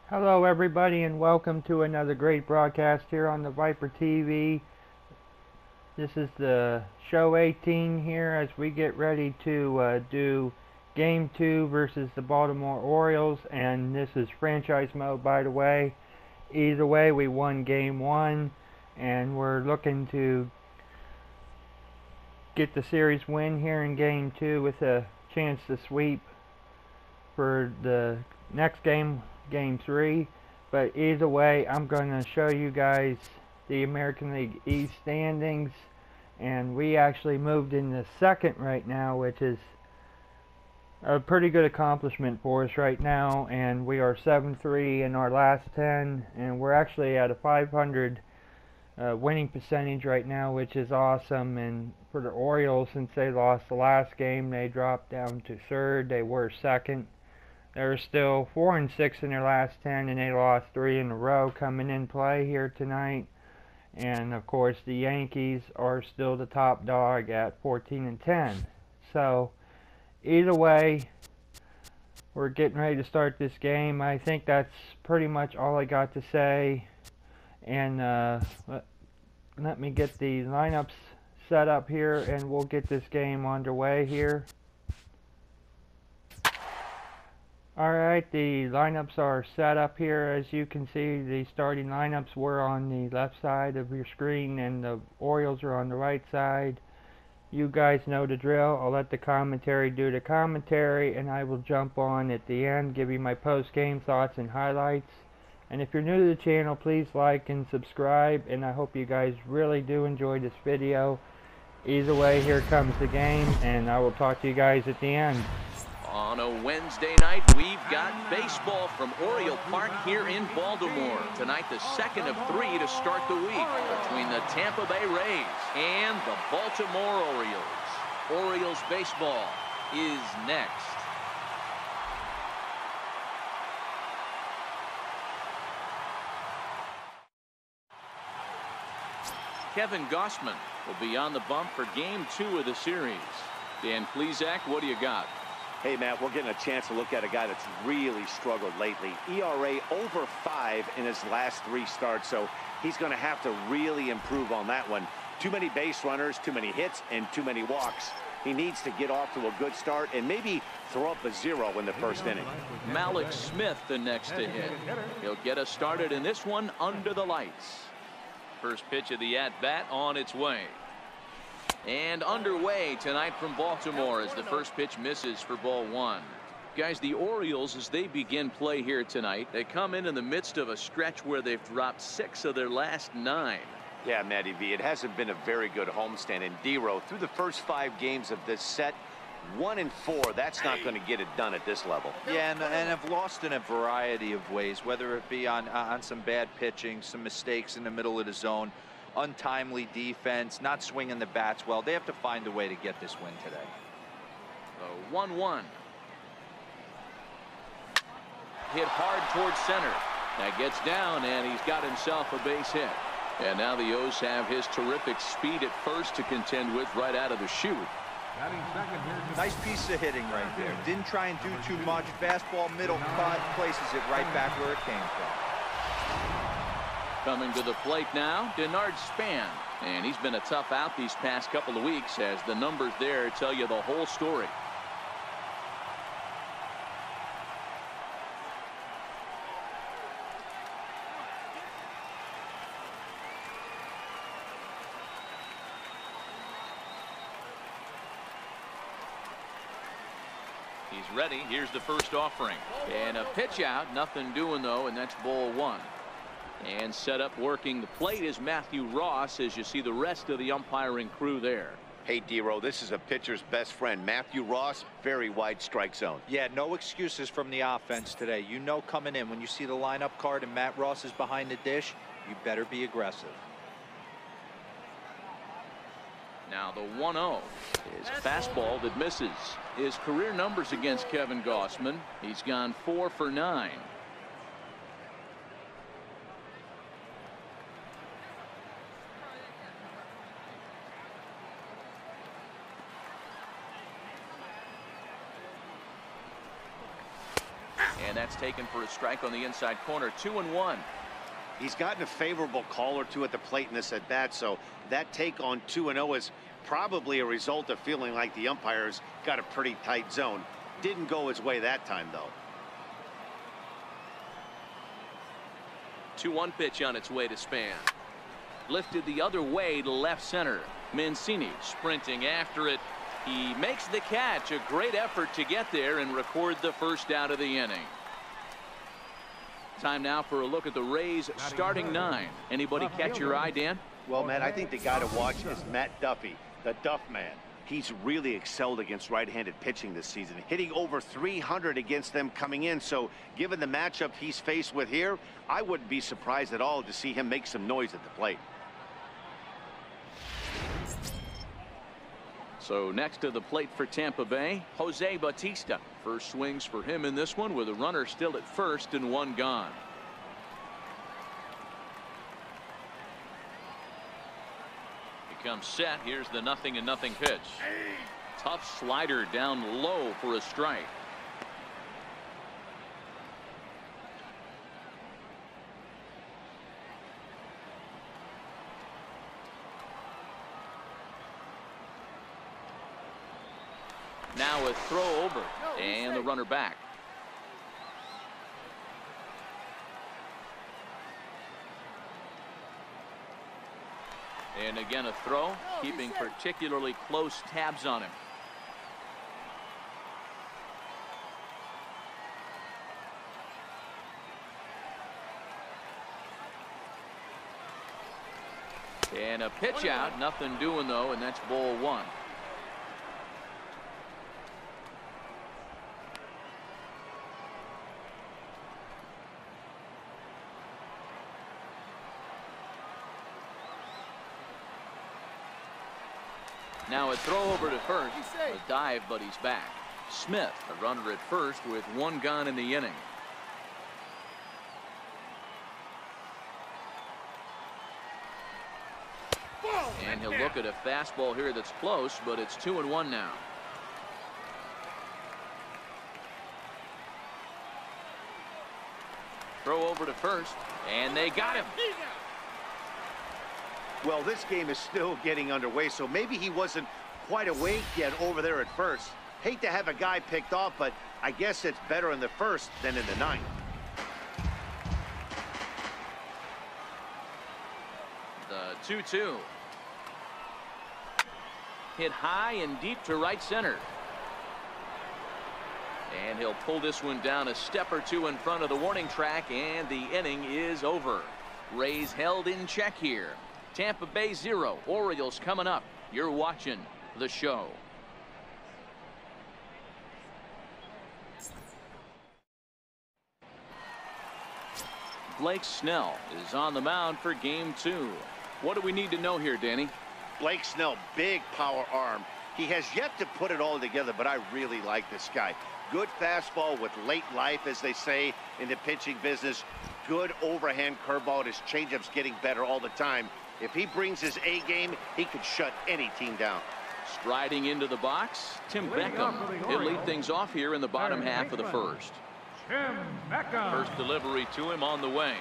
Hello everybody and welcome to another great broadcast here on the Viper TV. This is the show 18 here as we get ready to do game 2 versus the Baltimore Orioles, and this is franchise mode, by the way. Either way, we won game 1 and we're looking to get the series win here in game 2 with a chance to sweep for the next game, game 3. But either way, I'm going to show you guys the American League East standings, and we actually moved in the second right now, which is a pretty good accomplishment for us right now, and we are 7-3 in our last 10, and we're actually at a 500 winning percentage right now, which is awesome. And for the Orioles, since they lost the last game, they dropped down to third. They were second. They're still 4-6 in their last 10, and they lost 3 in a row coming in play here tonight. And of course, the Yankees are still the top dog at 14-10. So either way, we're getting ready to start this game. I think that's pretty much all I got to say. And let me get the lineups set up here, and we'll get this game underway here. Alright, the lineups are set up here. As you can see, the starting lineups were on the left side of your screen, and the Orioles are on the right side. You guys know the drill. I'll let the commentary do the commentary, and I will jump on at the end, give you my post-game thoughts and highlights. And if you're new to the channel, please like and subscribe, and I hope you guys really do enjoy this video. Either way, here comes the game, and I will talk to you guys at the end. On a Wednesday night, we've got baseball from Oriole Park here in Baltimore. Tonight, the second of 3 to start the week between the Tampa Bay Rays and the Baltimore Orioles. Orioles baseball is next. Kevin Gausman will be on the bump for game 2 of the series. Dan Plesac, what do you got? Hey, Matt, we're getting a chance to look at a guy that's really struggled lately. ERA over 5 in his last 3 starts, so he's going to have to really improve on that one. Too many base runners, too many hits, and too many walks. He needs to get off to a good start and maybe throw up a 0 in the first inning. Malik Smith, the next to hit. He'll get us started in this one under the lights. First pitch of the at-bat on its way. And underway tonight from Baltimore as the first pitch misses for ball 1. Guys, the Orioles, as they begin play here tonight, they come in the midst of a stretch where they've dropped 6 of their last 9. Yeah, Matty V, it hasn't been a very good homestand. And D-Row, through the first 5 games of this set, 1-4, that's not going to get it done at this level. Yeah, and have lost in a variety of ways, whether it be on some bad pitching, some mistakes in the middle of the zone, untimely defense, not swinging the bats well. They have to find a way to get this win today. The 1-1. Hit hard towards center. That gets down, and he's got himself a base hit. And now the O's have his terrific speed at first to contend with right out of the chute. Nice piece of hitting right there. Didn't try and do too much. Fastball, middle cut, places it right back where it came from. Coming to the plate now, Denard Span. And he's been a tough out these past couple of weeks, as the numbers there tell you the whole story. He's ready. Here's the first offering. And a pitch out. Nothing doing, though, and that's ball 1. And set up working the plate is Matthew Ross, as you see the rest of the umpiring crew there. Hey, D-Row, this is a pitcher's best friend. Matthew Ross, very wide strike zone. Yeah, no excuses from the offense today. You know coming in, when you see the lineup card and Matt Ross is behind the dish, you better be aggressive. Now the 1-0 is fastball that misses. His career numbers against Kevin Gausman, he's gone 4 for 9. And that's taken for a strike on the inside corner. 2-1. He's gotten a favorable call or two at the plate in this at bat, so that take on 2-0 is probably a result of feeling like the umpires got a pretty tight zone. Didn't go his way that time, though. 2-1 pitch on its way to Span. Lifted the other way to left center. Mancini sprinting after it. He makes the catch. A great effort to get there and record the first out of the inning. Time now for a look at the Rays starting 9. Anybody catch your eye, Dan? Well, Matt, I think the guy to watch is Matt Duffy, the Duff Man. He's really excelled against right-handed pitching this season, hitting over 300 against them coming in. So given the matchup he's faced with here, I wouldn't be surprised at all to see him make some noise at the plate. So next to the plate for Tampa Bay, Jose Bautista. First swings for him in this one with a runner still at first and one gone. He comes set. Here's the 0-0 pitch. Tough slider down low for a strike. Now a throw over and the runner back. And again a throw, keeping particularly close tabs on him. And a pitch out, nothing doing though, and that's ball 1. Now a throw over to first. A dive, but he's back. Smith, a runner at first with one gone in the inning. And he'll look at a fastball here that's close, but it's 2-1 now. Throw over to first, and they got him. Well, this game is still getting underway, so maybe he wasn't quite awake yet over there at first. Hate to have a guy picked off, but I guess it's better in the first than in the ninth. The 2-2. Hit high and deep to right center. And he'll pull this one down a step or two in front of the warning track, and the inning is over. Rays held in check here. Tampa Bay 0, Orioles coming up. You're watching the show. Blake Snell is on the mound for game 2. What do we need to know here, Danny? Blake Snell, big power arm. He has yet to put it all together, but I really like this guy. Good fastball with late life, as they say in the pitching business. Good overhand curveball. His changeup's getting better all the time. If he brings his A game, he could shut any team down. Striding into the box, Tim Beckham. He'll lead things off here in the bottom half of the first. First delivery to him on the way.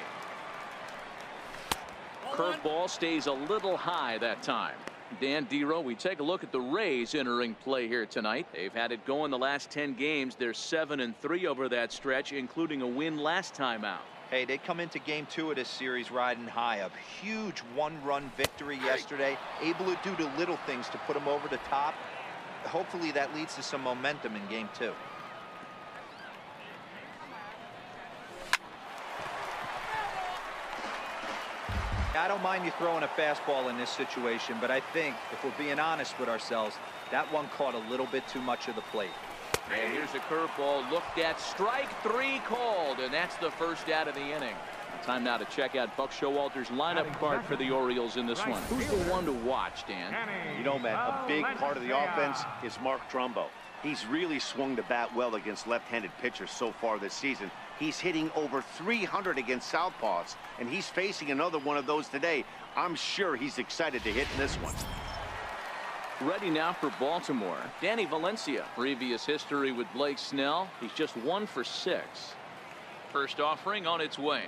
Curveball stays a little high that time. Dan Dero, we take a look at the Rays entering play here tonight. They've had it going the last 10 games. They're 7-3 over that stretch, including a win last time out. Hey, they come into game 2 of this series riding high. A huge one-run victory yesterday, able to do the little things to put them over the top. Hopefully that leads to some momentum in game 2. I don't mind you throwing a fastball in this situation, but I think if we're being honest with ourselves, that one caught a little bit too much of the plate. And here's a curveball looked at. Strike 3 called, and that's the first out of the inning. Time now to check out Buck Showalter's lineup card for the Orioles in this one. Who's the one to watch, Dan? You know, man, a big part of the offense is Mark Trumbo. He's really swung the bat well against left-handed pitchers so far this season. He's hitting over 300 against southpaws, and he's facing another one of those today. I'm sure he's excited to hit in this one. Ready now for Baltimore. Danny Valencia. Previous history with Blake Snell. He's just 1 for 6. First offering on its way.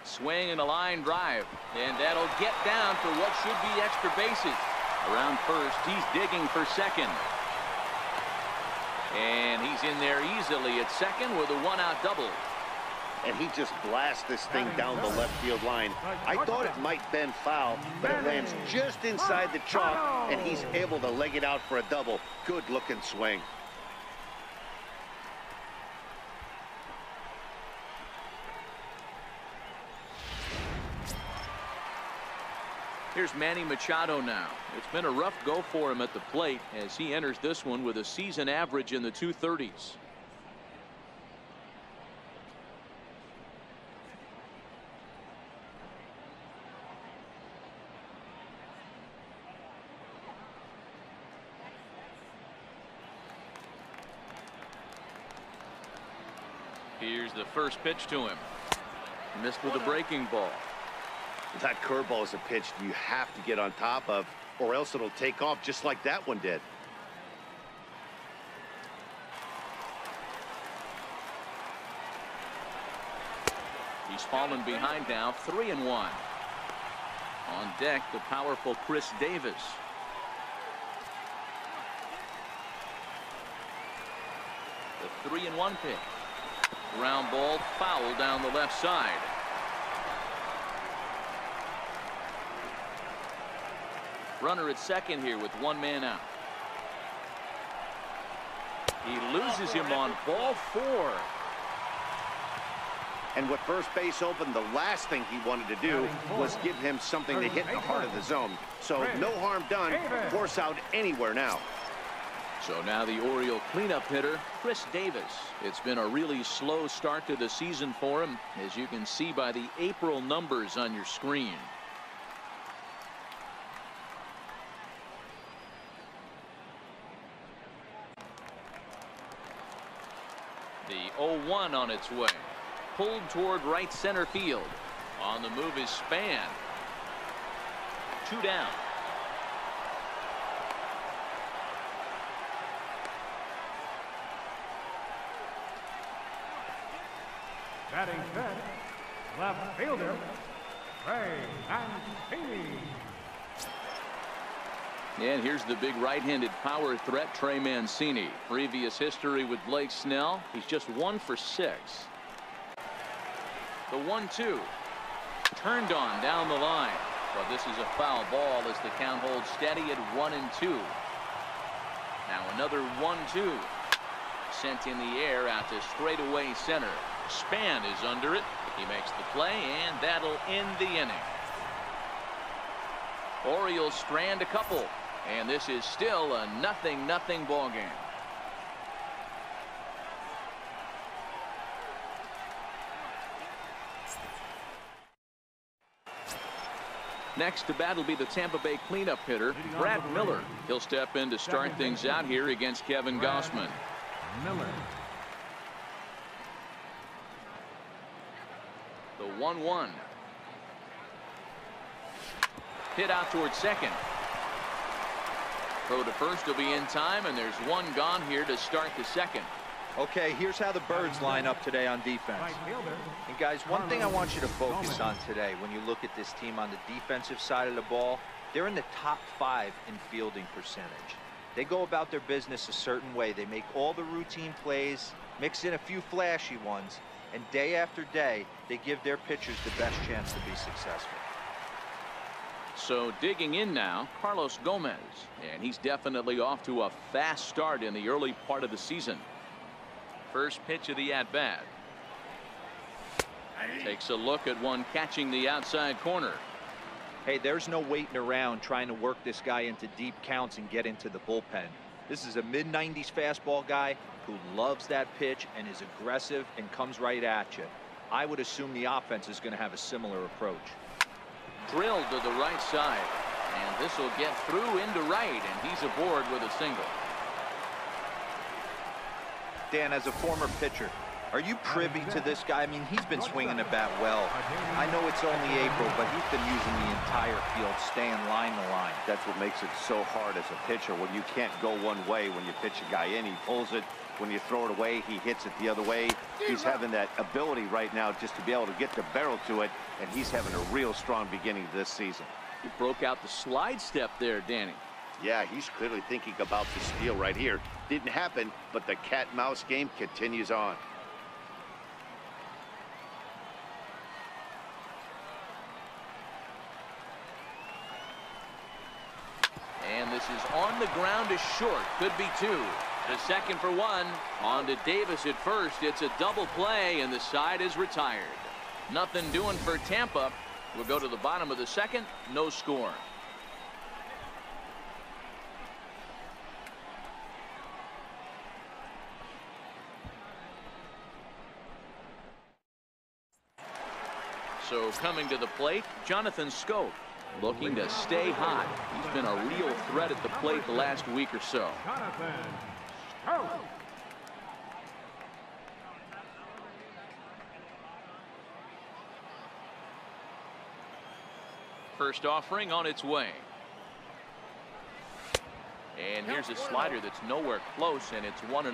Swing and a line drive, and that'll get down for what should be extra bases. Around first, he's digging for second. And he's in there easily at second with a one-out double. And he just blasts this thing down the left field line. I thought it might bend foul, but it lands just inside the chalk, and he's able to leg it out for a double. Good-looking swing. Here's Manny Machado now. It's been a rough go for him at the plate as he enters this one with a season average in the 230s. Here's the first pitch to him. Missed with a breaking ball. That curveball is a pitch you have to get on top of, or else it'll take off just like that one did. He's fallen behind now, 3-1. On deck, the powerful Chris Davis. The 3-1 pitch. Ground ball, foul down the left side. Runner at second here with one man out. He loses him on ball 4. And with first base open, the last thing he wanted to do was give him something to hit in the heart of the zone. So no harm done. Force out anywhere now. So now the Oriole cleanup hitter, Chris Davis. It's been a really slow start to the season for him, as you can see by the April numbers on your screen. The 0-1 on its way. Pulled toward right center field. On the move is Span. 2 down. Batting fifth, left fielder, Ray Mancini. And here's the big right-handed power threat, Trey Mancini. Previous history with Blake Snell. He's just 1 for 6. The 1-2. Turned on down the line. But this is a foul ball as the count holds steady at 1-2. Now another 1-2. Sent in the air out to straightaway center. Span is under it. He makes the play, and that'll end the inning. Orioles strand a couple. And this is still a 0-0 ball game. Next to bat will be the Tampa Bay cleanup hitter, Brad Miller. He'll step in to start things out here against Kevin Gausman. Miller. The 1-1. Hit out towards second. Throw to first will be in time, and there's one gone here to start the second. Okay, here's how the Birds line up today on defense. And guys, one thing I want you to focus on today when you look at this team on the defensive side of the ball, they're in the top 5 in fielding percentage. They go about their business a certain way. They make all the routine plays, mix in a few flashy ones, and day after day, they give their pitchers the best chance to be successful. So digging in now, Carlos Gomez, and he's definitely off to a fast start in the early part of the season. First pitch of the at-bat. Takes a look at one catching the outside corner. Hey, there's no waiting around trying to work this guy into deep counts and get into the bullpen. This is a mid-90s fastball guy who loves that pitch and is aggressive and comes right at you. I would assume the offense is going to have a similar approach. Drilled to the right side, and this will get through into right, and he's aboard with a single. Dan, as a former pitcher, are you privy to this guy? I mean, he's been swinging the bat well. I know it's only April, but he's been using the entire field, staying line to line. That's what makes it so hard as a pitcher when you can't go one way when you pitch a guy in. He pulls it, When you throw it away, he hits it the other way. He's having that ability right now just to be able to get the barrel to it, and he's having a real strong beginning to this season. He broke out the slide step there, Danny. Yeah, he's clearly thinking about the steal right here. Didn't happen, but the cat-mouse game continues on. And this is on the ground to short. Could be two. The second for one. On to Davis at first. It's a double play, and the side is retired. Nothing doing for Tampa. We'll go to the bottom of the second. No score. So coming to the plate, Jonathan Schoop, looking to stay hot. He's been a real threat at the plate the last week or so. Jonathan Schoop. First offering on its way. And here's a slider that's nowhere close, and it's 1-0.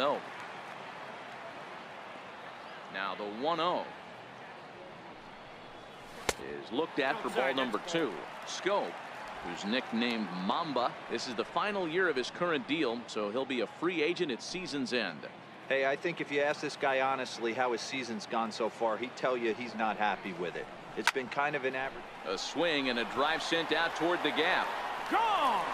Now the 1-0 is looked at for ball number 2. Schoop, who's nicknamed Mamba. This is the final year of his current deal, so he'll be a free agent at season's end. Hey, I think if you ask this guy honestly how his season's gone so far, he'd tell you he's not happy with it. It's been kind of an average. A swing and a drive sent out toward the gap. Gone.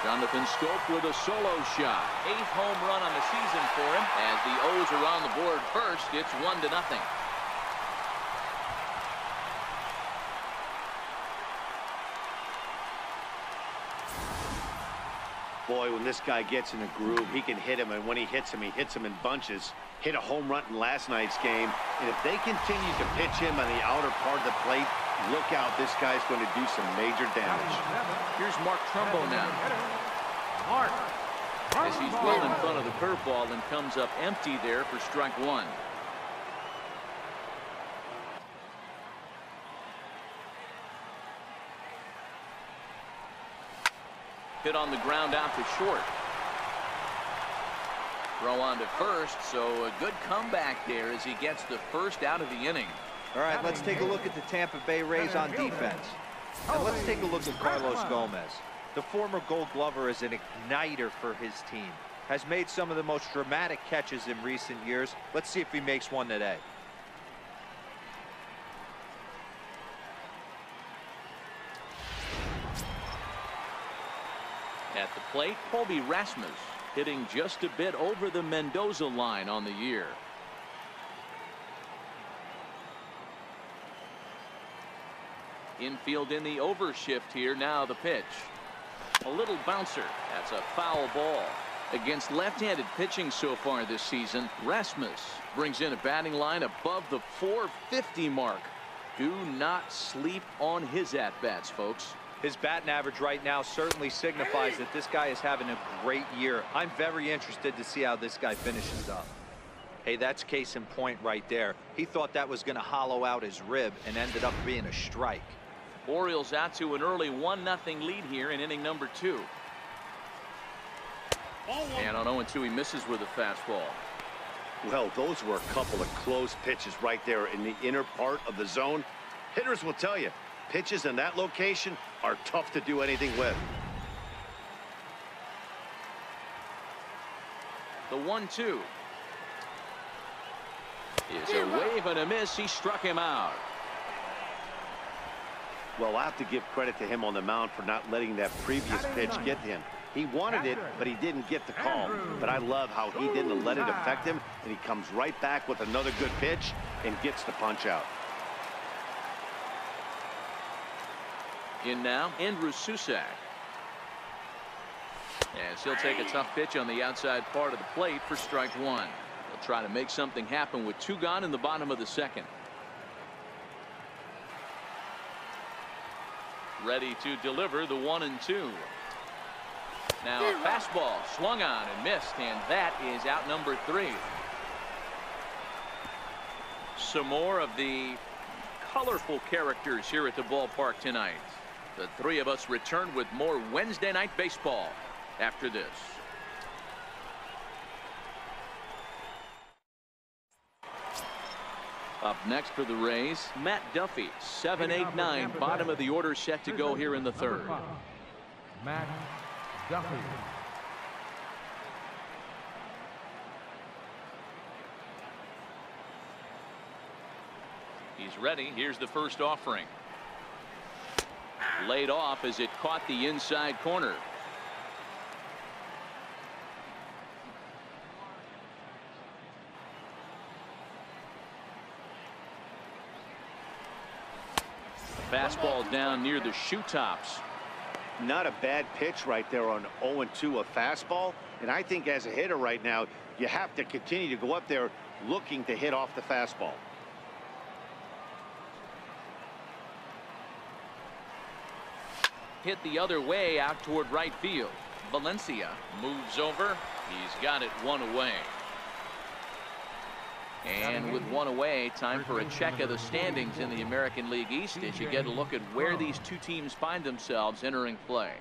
Jonathan Schoop with a solo shot. 8th home run on the season for him. As the O's are on the board first, it's 1-0. Boy, when this guy gets in a groove, he can hit him, and when he hits him in bunches. Hit a home run in last night's game, and if they continue to pitch him on the outer part of the plate, look out, this guy's going to do some major damage. Here's Mark Trumbo now. Mark. As he's well in front of the curveball and comes up empty there for strike 1. Hit on the ground out to short. Throw on to first, so a good comeback there as he gets the first out of the inning. All right, let's take a look at the Tampa Bay Rays on defense. And let's take a look at Carlos Gomez. The former Gold Glover is an igniter for his team. Has made some of the most dramatic catches in recent years. Let's see if he makes one today. At the plate, Colby Rasmus hitting just a bit over the Mendoza line on the year. Infield in the overshift here. Now the pitch. A little bouncer. That's a foul ball. Against left-handed pitching so far this season, Rasmus brings in a batting line above the 450 mark. Do not sleep on his at-bats, folks. His batting average right now certainly signifies that this guy is having a great year. I'm very interested to see how this guy finishes up. Hey, that's case in point right there. He thought that was going to hollow out his rib and ended up being a strike. Orioles out to an early 1-0 lead here in inning number 2. And on 0-2, he misses with a fastball. Well, those were a couple of close pitches right there in the inner part of the zone. Hitters will tell you, pitches in that location are tough to do anything with. The 1-2 is a wave and a miss. He struck him out. Well, I have to give credit to him on the mound for not letting that previous pitch get to him. He wanted it, but he didn't get the call. But I love how he didn't let it affect him, and he comes right back with another good pitch and gets the punch out. In now, Andrew Susac. As he'll take a tough pitch on the outside part of the plate for strike 1. He'll try to make something happen with 2 gone in the bottom of the second. Ready to deliver the 1-2. Now a fastball swung on and missed, and that is out number 3. Some more of the colorful characters here at the ballpark tonight. The three of us return with more Wednesday night baseball after this. Up next for the Rays, Matt Duffy, 7, 8, 9, bottom of the order, set to go here in the third. Matt Duffy. He's ready. Here's the first offering. Laid off as it caught the inside corner. Fastball down near the shoe tops. Not a bad pitch right there on 0-2, a fastball. And I think as a hitter right now, you have to continue to go up there looking to hit off the fastball. Hit the other way out toward right field. Valencia moves over. He's got it one away. And with one away, time for a check of the standings in the American League East as you get a look at where these two teams find themselves entering play.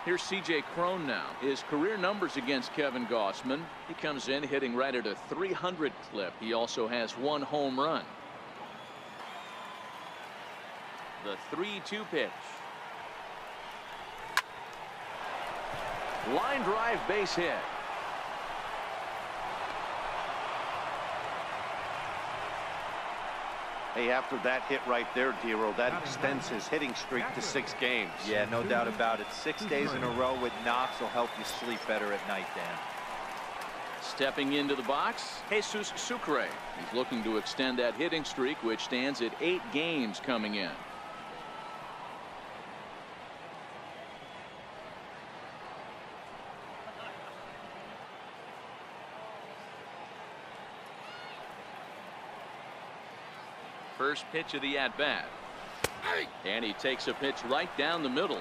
Here's C.J. Cron now. His career numbers against Kevin Gausman. He comes in hitting right at a 300 clip. He also has one home run. The 3-2 pitch. Line drive, base hit. Hey, after that hit right there, Dero, that extends his hitting streak to 6 games. Yeah, no doubt about it. 6 days in a row with knocks will help you sleep better at night, Dan. Stepping into the box, Jesus Sucre. He's looking to extend that hitting streak, which stands at 8 games coming in. First pitch of the at-bat. And he takes a pitch right down the middle.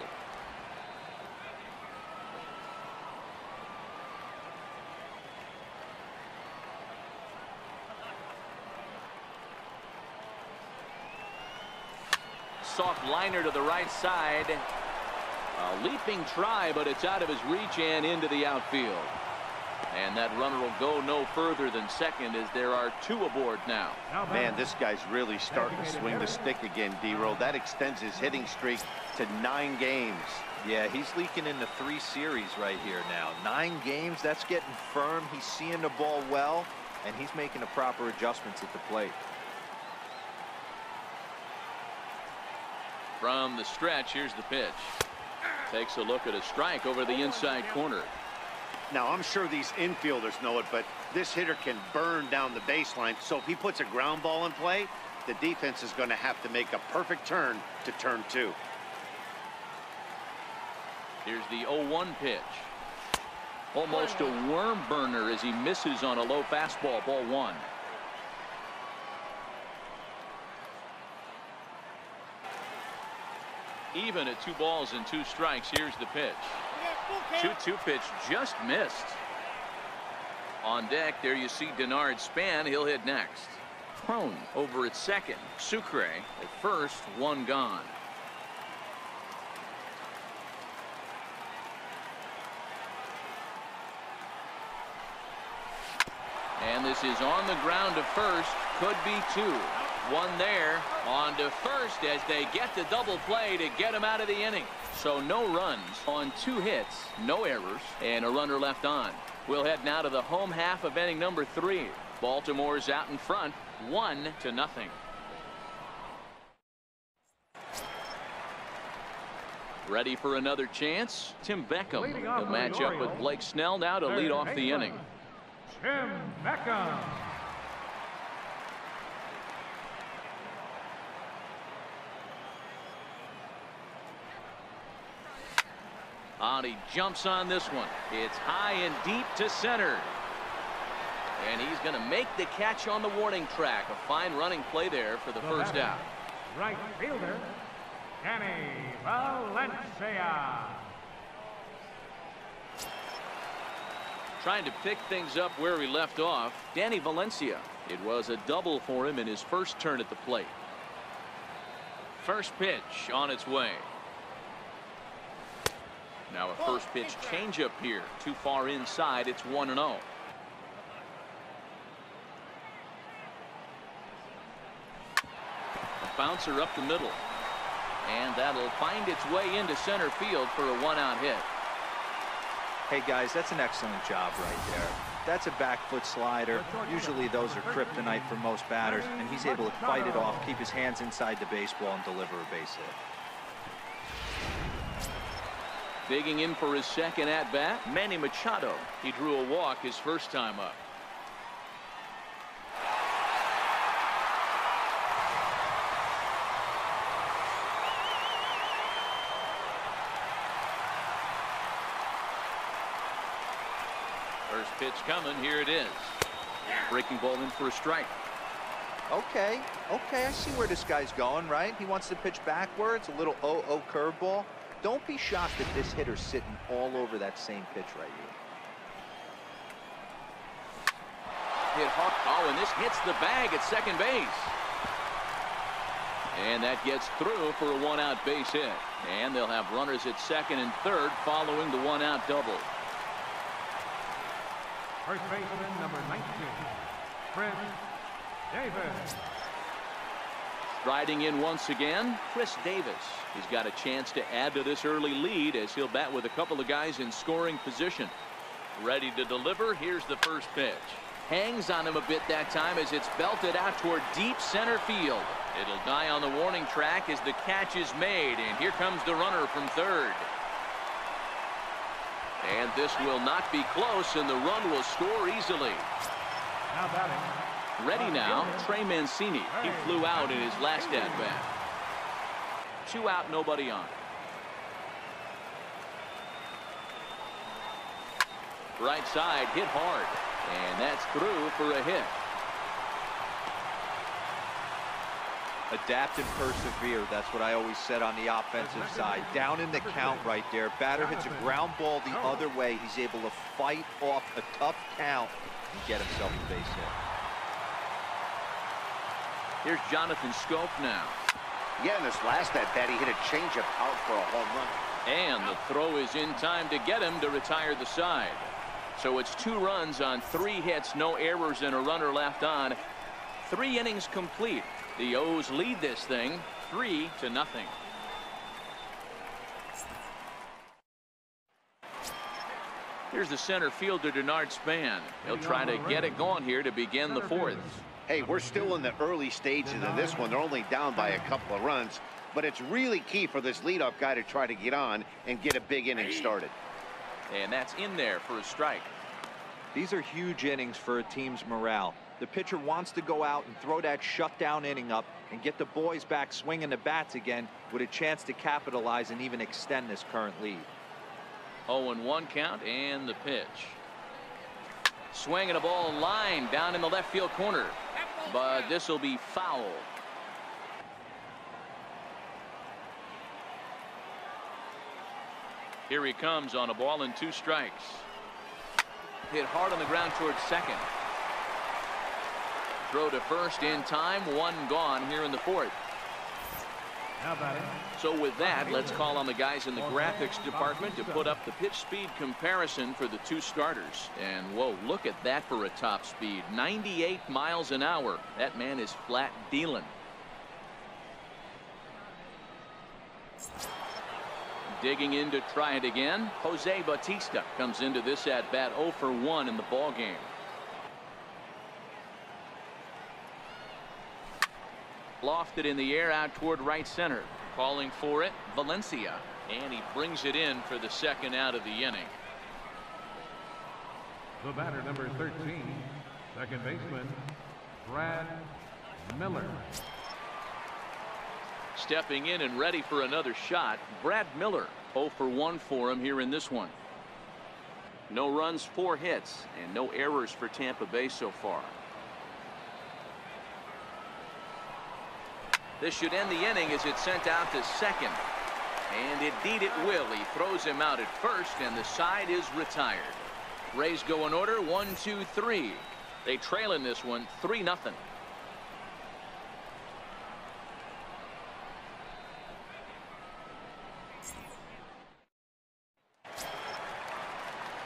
Soft liner to the right side. A leaping try, but it's out of his reach and into the outfield. And that runner will go no further than second as there are 2 aboard now. Man, this guy's really starting to swing the stick again, Dero. That extends his hitting streak to 9 games. Yeah, he's leaking into 3 series right here now. 9 games, that's getting firm. He's seeing the ball well, and he's making the proper adjustments at the plate. From the stretch, here's the pitch. Takes a look at a strike over the inside corner. Now, I'm sure these infielders know it, but this hitter can burn down the baseline. So if he puts a ground ball in play, the defense is going to have to make a perfect turn to turn 2. Here's the 0-1 pitch. Almost a worm burner as he misses on a low fastball, ball 1. Even at 2 balls and 2 strikes, here's the pitch. 2-2 pitch just missed. On deck, there you see Denard Span. He'll hit next. Cron over at second. Sucre at first, 1 gone. And this is on the ground to first. Could be 2. 1 there. On to first as they get the double play to get him out of the inning. So no runs on 2 hits, no errors, and a runner left on. We'll head now to the home half of inning number 3. Baltimore's out in front, 1-0. Ready for another chance? Tim Beckham will match up with Blake Snell now to lead off the inning. Tim Beckham. He jumps on this one. It's high and deep to center. And he's going to make the catch on the warning track. A fine running play there for the first out. Right fielder, Danny Valencia. Trying to pick things up where he left off, Danny Valencia. It was a double for him in his first turn at the plate. First pitch on its way. Now a first pitch changeup here. Too far inside. It's 1-0. A bouncer up the middle. And that'll find its way into center field for a 1-out hit. Hey guys, that's an excellent job right there. That's a back foot slider. Usually those are kryptonite for most batters, and he's able to fight it off, keep his hands inside the baseball, and deliver a base hit. Digging in for his second at bat, Manny Machado. He drew a walk his first time up. First pitch coming. Here it is. Breaking ball in for a strike. Okay, I see where this guy's going, right? He wants to pitch backwards, a little 0-0 curveball. Don't be shocked if this hitter's sitting all over that same pitch right here. Hit hard. Oh, and this hits the bag at second base. And that gets through for a 1-out base hit. And they'll have runners at second and third following the 1-out double. First baseman, number 19, Chris Davis. Striding in once again, Chris Davis. He's got a chance to add to this early lead as he'll bat with a couple of guys in scoring position. Ready to deliver. Here's the first pitch. Hangs on him a bit that time as it's belted out toward deep center field. It'll die on the warning track as the catch is made, and here comes the runner from third. And this will not be close, and the run will score easily. Now batting. Ready now, Trey Mancini. He flew out in his last at-bat. 2 out, nobody on. Right side, hit hard. And that's through for a hit. Adapt and persevere. That's what I always said on the offensive side. Down in the count right there. Batter hits a ground ball the other way. He's able to fight off a tough count and get himself a base hit. Here's Jonathan Scope now. Yeah, in this last at bat, he hit a changeup out for a home run. And the throw is in time to get him to retire the side. So it's 2 runs on 3 hits, no errors, and a runner left on. 3 innings complete. The O's lead this thing 3-0. Here's the center fielder, Denard Span. He'll try to get it going here to begin the 4th. Hey, we're still in the early stages of this one. They're only down by a couple of runs, but it's really key for this leadoff guy to try to get on and get a big inning started. And that's in there for a strike. These are huge innings for a team's morale. The pitcher wants to go out and throw that shutdown inning up and get the boys back swinging the bats again with a chance to capitalize and even extend this current lead. 0-1 count, and the pitch. Swinging a ball line down in the left field corner, but this will be foul. Here he comes on a ball and 2 strikes. Hit hard on the ground towards second. Throw to first in time. 1 gone here in the 4th. So with that, let's call on the guys in the graphics department to put up the pitch speed comparison for the 2 starters. And whoa, look at that for a top speed. 98 miles an hour. That man is flat dealing. Digging in to try it again, Jose Bautista comes into this at bat 0 for 1 in the ball game. Lofted in the air out toward right center. Calling for it, Valencia. And he brings it in for the 2nd out of the inning. The batter, number 13, second baseman, Brad Miller. Stepping in and ready for another shot, Brad Miller. 0 for 1 for him here in this one. No runs, 4 hits, and no errors for Tampa Bay so far. This should end the inning as it's sent out to second. And indeed it will. He throws him out at first, and the side is retired. Rays go in order, 1, 2, 3. They trail in this one, 3-0.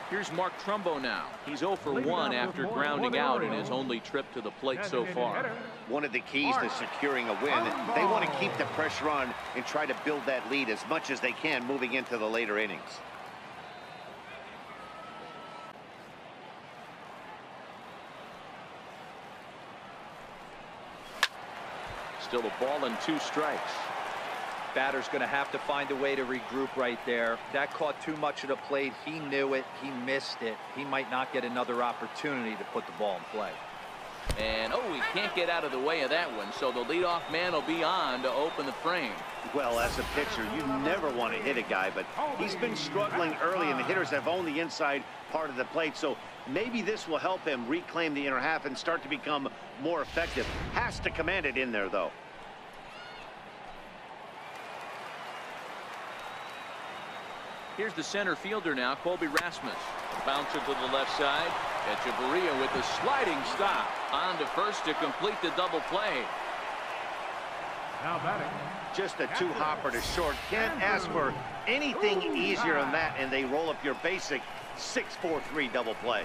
Here's Mark Trumbo now. He's 0 for 1 after grounding out in his only trip to the plate so far. One of the keys to securing a win, they want to keep the pressure on and try to build that lead as much as they can moving into the later innings. Still a ball and 2 strikes. Batter's going to have to find a way to regroup right there. That caught too much of the plate. He knew it. He missed it. He might not get another opportunity to put the ball in play. And, he can't get out of the way of that one, so the leadoff man will be on to open the frame. Well, as a pitcher, you never want to hit a guy, but he's been struggling early, and the hitters have owned the inside part of the plate, so maybe this will help him reclaim the inner half and start to become more effective. Has to command it in there, though. Here's the center fielder now, Colby Rasmus. Bouncer to the left side. Echeverria with the sliding stop. On to first to complete the double play. Now batting. Just a 2-hopper to short. Can't ask for anything easier than that, and they roll up your basic 6-4-3 double play.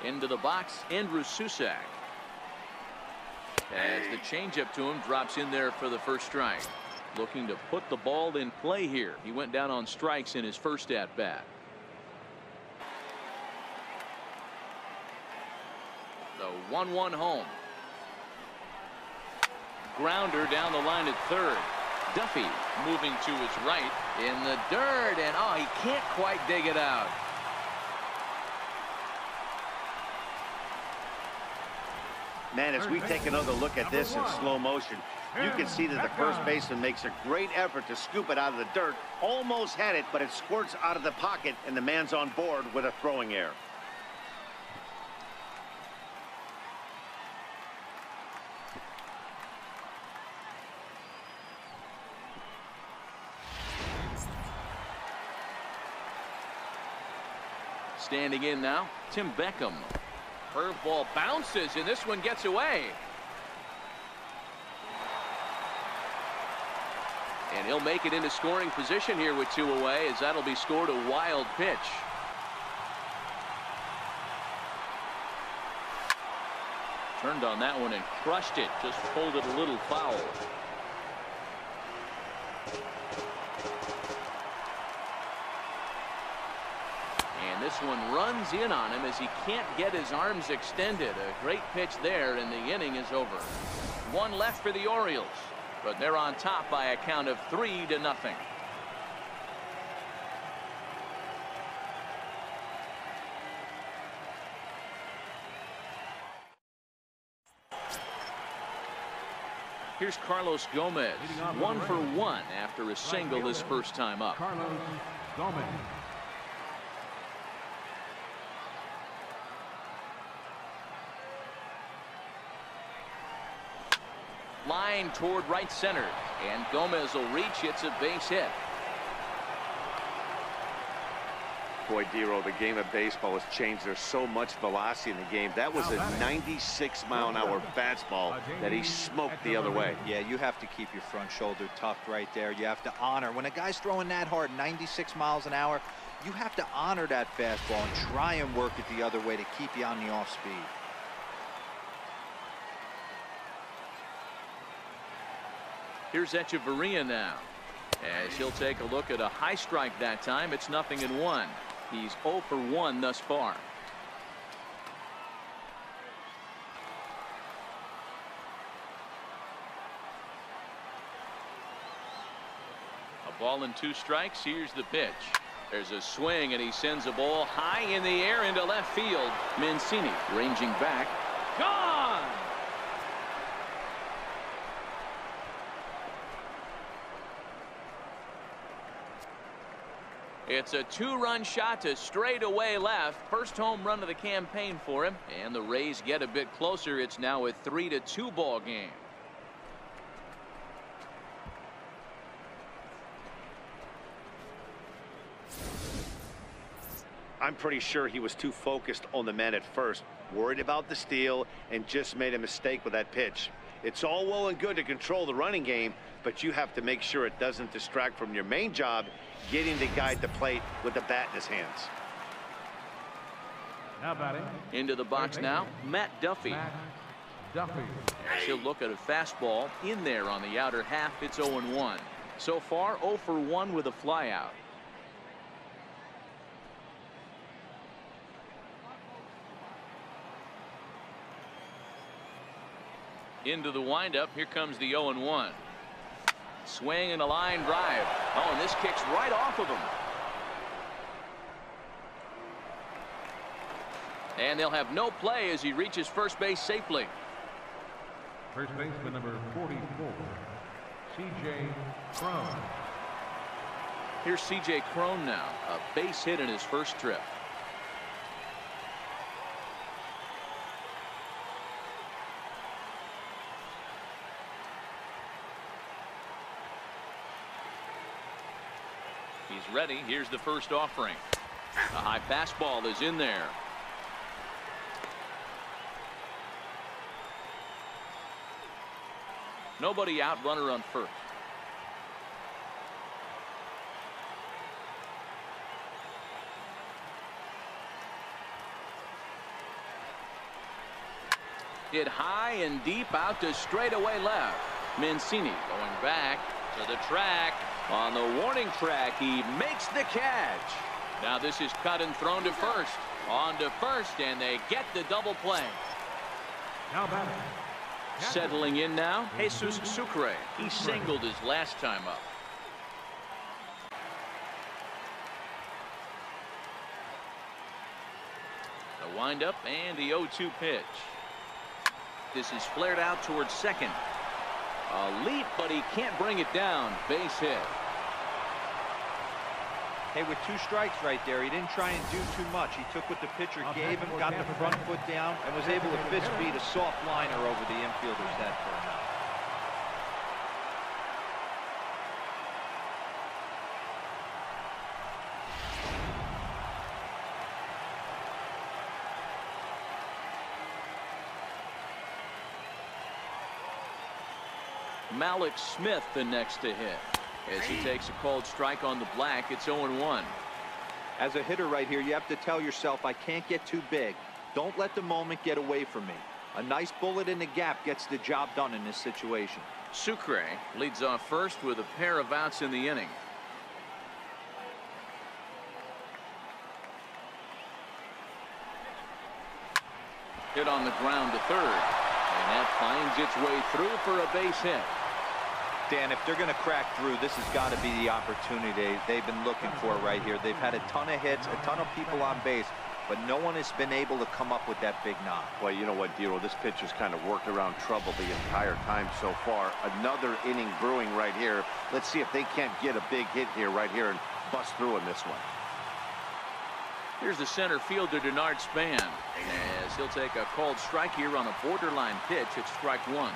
Into the box, Andrew Susac. As the changeup to him drops in there for the first strike. Looking to put the ball in play here. He went down on strikes in his first at bat. The 1-1 home. Grounder down the line at third. Duffy moving to his right in the dirt, and he can't quite dig it out. Man, as we take another look at this in slow motion, you can see that the first baseman makes a great effort to scoop it out of the dirt. Almost had it, but it squirts out of the pocket, and the man's on board with a throwing error. Standing in now, Tim Beckham. Curveball bounces, and this one gets away. And he'll make it into scoring position here with 2 away, as that'll be scored a wild pitch. Turned on that one and crushed it. Just pulled it a little foul. And this one runs in on him as he can't get his arms extended. A great pitch there, and the inning is over. 1 left for the Orioles, but they're on top by a count of 3-0. Here's Carlos Gomez, 1 for 1 after a single his first time up. Carlos Gomez. Line toward right center, and Gomez will reach. It's a base hit. Boy, Dero, the game of baseball has changed. There's so much velocity in the game. That was a 96-mile-an-hour fastball that he smoked the other way. Yeah, you have to keep your front shoulder tucked right there. You have to honor. When a guy's throwing that hard, 96 miles an hour, you have to honor that fastball and try and work it the other way to keep you on the off speed. Here's Echeverria now, as he'll take a look at a high strike that time. It's 0-1. He's 0 for 1 thus far. A ball and 2 strikes. Here's the pitch. There's a swing, and he sends a ball high in the air into left field. Mancini ranging back. Gone! It's a 2-run shot to straightaway left. First home run of the campaign for him, and the Rays get a bit closer. It's now a 3-2 ball game. I'm pretty sure he was too focused on the man at first, worried about the steal, and just made a mistake with that pitch. It's all well and good to control the running game, but you have to make sure it doesn't distract from your main job, getting the guy at the plate with the bat in his hands. Now batting. Into the box now, Matt Duffy. Matt Duffy. He'll look at a fastball in there on the outer half. It's 0-1. So far, 0 for 1 with a flyout. Into the windup. Here comes the 0-1. Swing and a line drive. Oh, and this kicks right off of him. And they'll have no play as he reaches first base safely. First baseman number 44, C.J. Cron. Here's C.J. Cron now. A base hit in his first trip. He's ready. Here's the first offering. A high fastball is in there. Nobody out, runner on first. Hit high and deep out to straightaway left. Mancini going back to the track. On the warning track, he makes the catch. Now this is cut and thrown to first. On to first, and they get the double play. Now batting. Settling in now, Jesus Sucre. He singled his last time up. The windup and the 0-2 pitch. This is flared out towards second. A leap, but he can't bring it down. Base hit. Hey, with 2 strikes right there, he didn't try and do too much. He took what the pitcher gave him, got the front foot down, and was able to fist feed a soft liner over the infielder's head for a out. Malik Smith the next to hit. As he takes a called strike on the black, it's 0-1. As a hitter right here, you have to tell yourself, I can't get too big. Don't let the moment get away from me. A nice bullet in the gap gets the job done in this situation. Sucre leads off first with a pair of outs in the inning. Hit on the ground to third. And that finds its way through for a base hit. Dan, if they're going to crack through, this has got to be the opportunity they've been looking for right here. They've had a ton of hits, a ton of people on base, but no one has been able to come up with that big knock. Well, you know what, Dero, this pitcher's kind of worked around trouble the entire time so far. Another inning brewing right here. Let's see if they can't get a big hit here right here and bust through in this one. Here's the center fielder, Denard Span, as he'll take a called strike here on a borderline pitch at strike 1.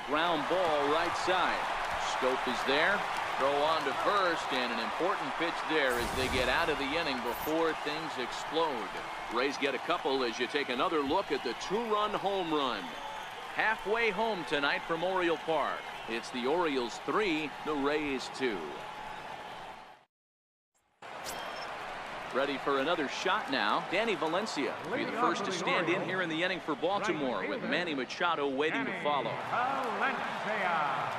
Ground ball right side. Scope is there. Throw on to first, and an important pitch there as they get out of the inning before things explode. Rays get a couple as you take another look at the 2-run home run. Halfway home tonight from Oriole Park. It's the Orioles 3, the Rays 2. Ready for another shot now. Danny Valencia will be the first to stand in here in the inning for Baltimore, with Manny Machado waiting to follow. Valencia.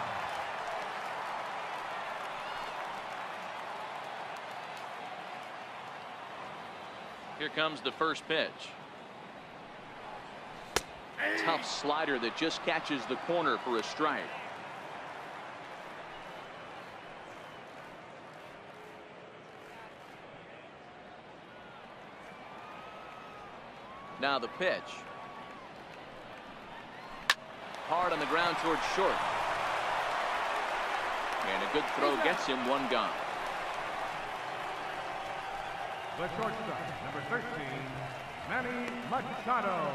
Here comes the first pitch. Tough slider that just catches the corner for a strike. Now the pitch. Hard on the ground towards short. And a good throw gets him one gone. The shortstop, number 13, Manny Machado.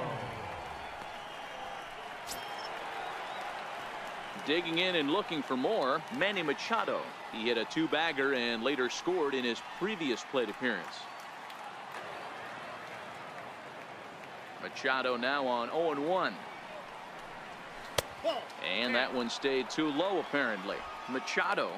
Digging in and looking for more, Manny Machado. He hit a two-bagger and later scored in his previous plate appearance. Machado now on 0-1. And that one stayed too low apparently. Machado,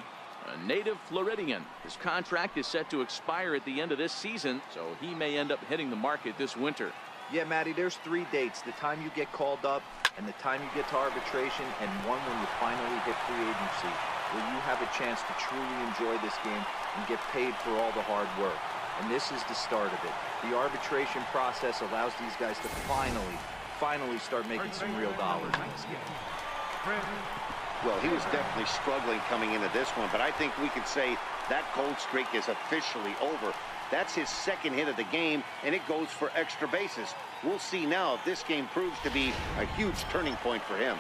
a native Floridian. His contract is set to expire at the end of this season, so he may end up hitting the market this winter. Yeah, Matty, there's 3 dates: the time you get called up, and the time you get to arbitration, and one when you finally hit free agency, where you have a chance to truly enjoy this game and get paid for all the hard work. And this is the start of it. The arbitration process allows these guys to finally start making some real dollars in this game. Well, he was definitely struggling coming into this one, but I think we could say that cold streak is officially over. That's his second hit of the game, and it goes for extra bases. We'll see now if this game proves to be a huge turning point for him.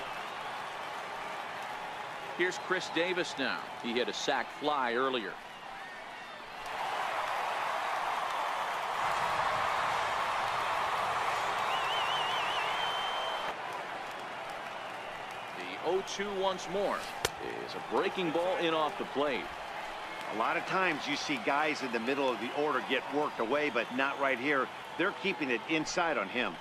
Here's Chris Davis now. He hit a sac fly earlier. The 0-2 once more is a breaking ball in off the plate. A lot of times you see guys in the middle of the order get worked away, but not right here. They're keeping it inside on him.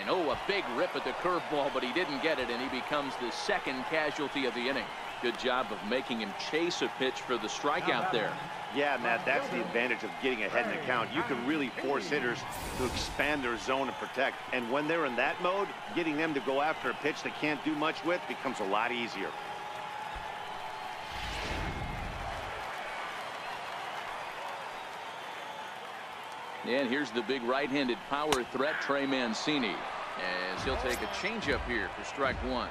And a big rip at the curveball, but he didn't get it, and he becomes the second casualty of the inning. Good job of making him chase a pitch for the strikeout there. Yeah, Matt, that's the advantage of getting ahead in the count. You can really force hitters to expand their zone and protect. And when they're in that mode, getting them to go after a pitch they can't do much with becomes a lot easier. And here's the big right-handed power threat, Trey Mancini, as he'll take a changeup here for strike one.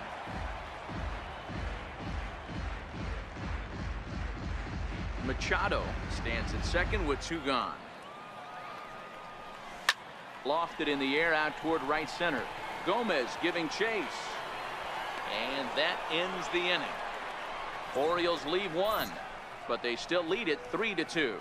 Machado stands at second with 2 gone. Lofted in the air out toward right center. Gomez giving chase. And that ends the inning. Orioles leave 1, but they still lead it 3-2.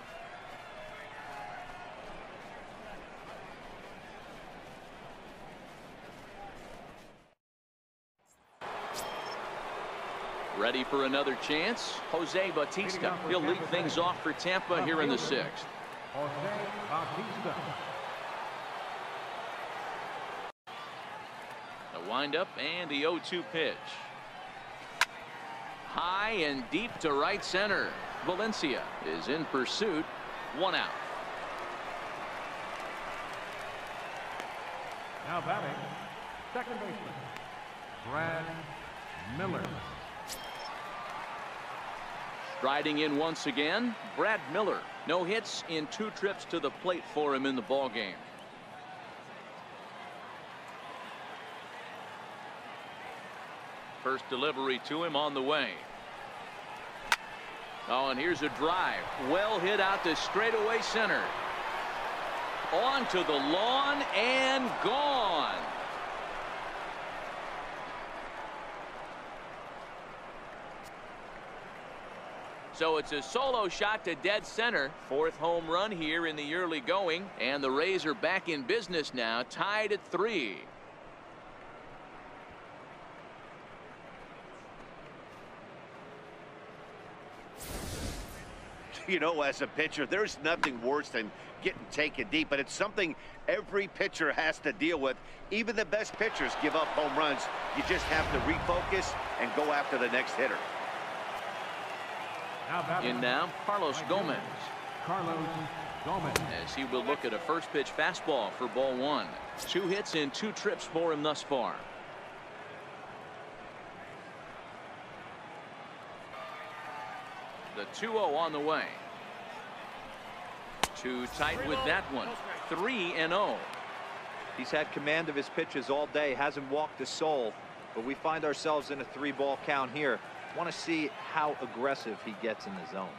Ready for another chance? Jose Bautista. He'll lead things off for Tampa here in the 6th. Jose Bautista. The windup and the 0-2 pitch. High and deep to right center. Valencia is in pursuit. 1 out. Now batting, second baseman, Brad Miller. Striding in once again, Brad Miller. No hits in 2 trips to the plate for him in the ballgame. First delivery to him on the way. Oh, and here's a drive. Well hit out to straightaway center. On to the lawn and gone. So it's a solo shot to dead center. 4th home run here in the early going. And the Rays are back in business now, tied at 3. You know, as a pitcher, there's nothing worse than getting taken deep, but it's something every pitcher has to deal with. Even the best pitchers give up home runs. You just have to refocus and go after the next hitter. In now, Carlos Gomez. Carlos Gomez. As he will look at a first pitch fastball for ball 1. 2 hits in 2 trips for him thus far. The 2-0 on the way. Too tight with that one. 3-0. He's had command of his pitches all day, hasn't walked a soul, but we find ourselves in a 3-ball count here. Want to see how aggressive he gets in the zone.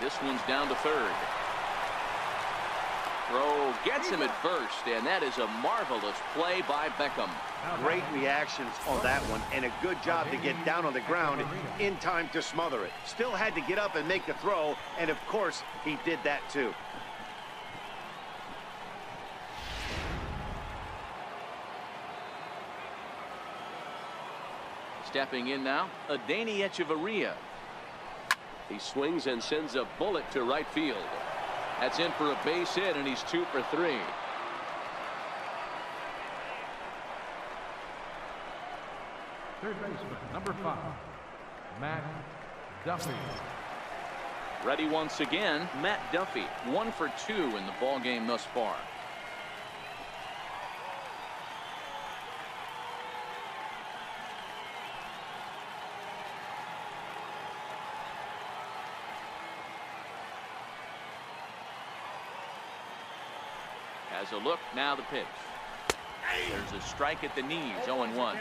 This one's down to 3rd. Throw Gets him at first, and that is a marvelous play by Beckham. Great reactions on that one, and a good job to get down on the ground in time to smother it. Still had to get up and make the throw, and of course, he did that too. Stepping in now, Adeiny Echeverria. He swings and sends a bullet to right field. That's in for a base hit, and he's 2 for 3. Third baseman, number 5, Matt Duffy. Ready once again, Matt Duffy, 1 for 2 in the ball game thus far. Has a look, now the pitch. There's a strike at the knees, 0-1.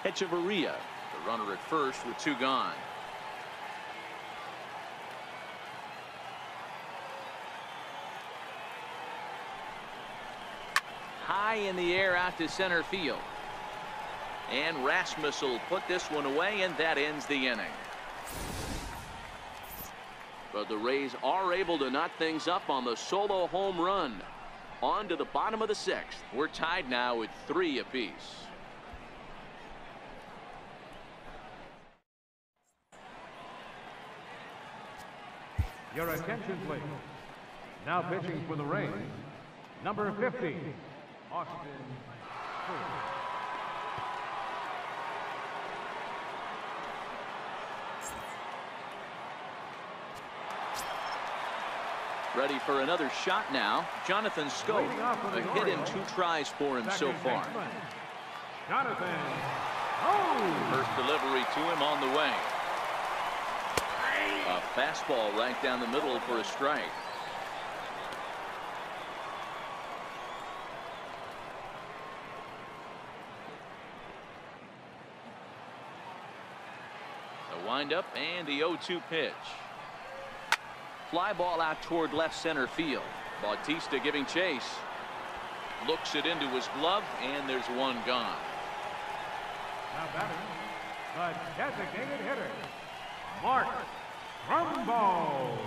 Echeverria, the runner at first with 2 gone. High in the air out to center field. And Rasmus will put this one away, and that ends the inning. But the Rays are able to knot things up on the solo home run. On to the bottom of the 6th. We're tied now with 3 apiece. Your attention, please. Now pitching for the Rays, number 50, Austin Fuller. Ready for another shot now. Jonathan Scope. A hit in 2 tries for him so far. Jonathan. First delivery to him on the way. A fastball right down the middle for a strike. The windup and the 0-2 pitch. Fly ball out toward left center field. Bautista giving chase. Looks it into his glove, and there's 1 gone. Now batting, the designated hitter, Mark Trumbo.